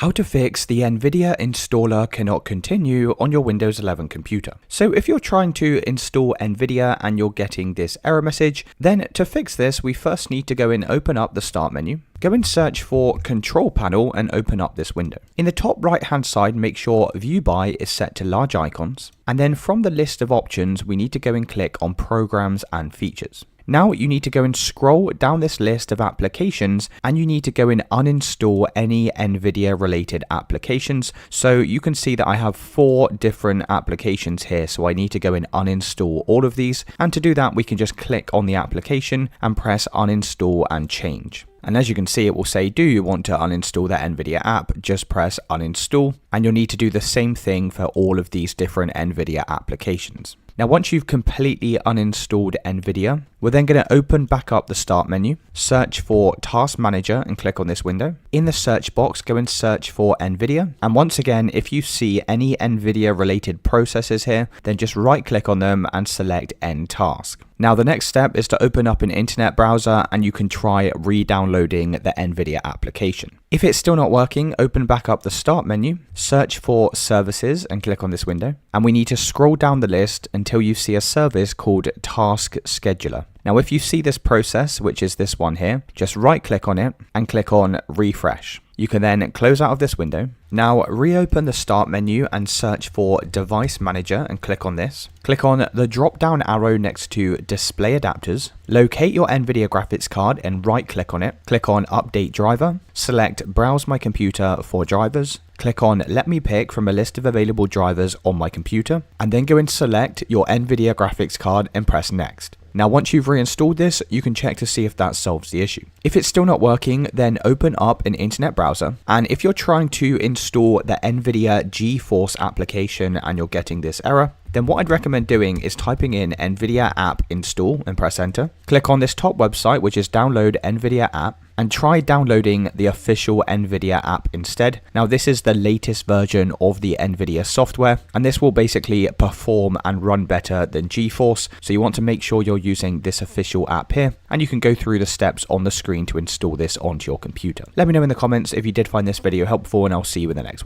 How to fix the NVIDIA Installer Cannot Continue on your Windows 11 computer. So if you're trying to install NVIDIA and you're getting this error message, then to fix this, we first need to go and open up the Start menu. Go and search for Control Panel and open up this window. In the top right hand side, make sure View By is set to large icons. And then from the list of options, we need to go and click on Programs and Features. Now you need to go and scroll down this list of applications and you need to go and uninstall any NVIDIA related applications. So you can see that I have 4 different applications here. So I need to go and uninstall all of these. And to do that, we can just click on the application and press uninstall and change. And as you can see, it will say, do you want to uninstall the NVIDIA app? Just press uninstall. And you'll need to do the same thing for all of these different NVIDIA applications. Now, once you've completely uninstalled NVIDIA, we're then going to open back up the Start menu, search for Task Manager and click on this window. In the search box, go and search for NVIDIA. And once again, if you see any NVIDIA related processes here, then just right click on them and select End Task. Now, the next step is to open up an internet browser and you can try re-downloading the NVIDIA application. If it's still not working, open back up the Start menu, search for Services and click on this window. And we need to scroll down the list until you see a service called Task Scheduler. Now, if you see this process, which is this one here, just right click on it and click on Refresh. You can then close out of this window. Now reopen the Start menu and search for Device Manager and click on this. Click on the drop down arrow next to Display Adapters. Locate your NVIDIA graphics card and right click on it. Click on Update Driver. Select Browse My Computer for drivers. Click on Let me pick from a list of available drivers on my computer. And then go and select your NVIDIA graphics card and press Next. Now, once you've reinstalled this, you can check to see if that solves the issue. If it's still not working, then open up an internet browser. And if you're trying to install the NVIDIA GeForce application and you're getting this error, then what I'd recommend doing is typing in NVIDIA app install and press enter. Click on this top website, which is download NVIDIA app, and try downloading the official NVIDIA app instead. Now, this is the latest version of the NVIDIA software, and this will basically perform and run better than GeForce. So you want to make sure you're using this official app here, and you can go through the steps on the screen to install this onto your computer. Let me know in the comments if you did find this video helpful, and I'll see you in the next one.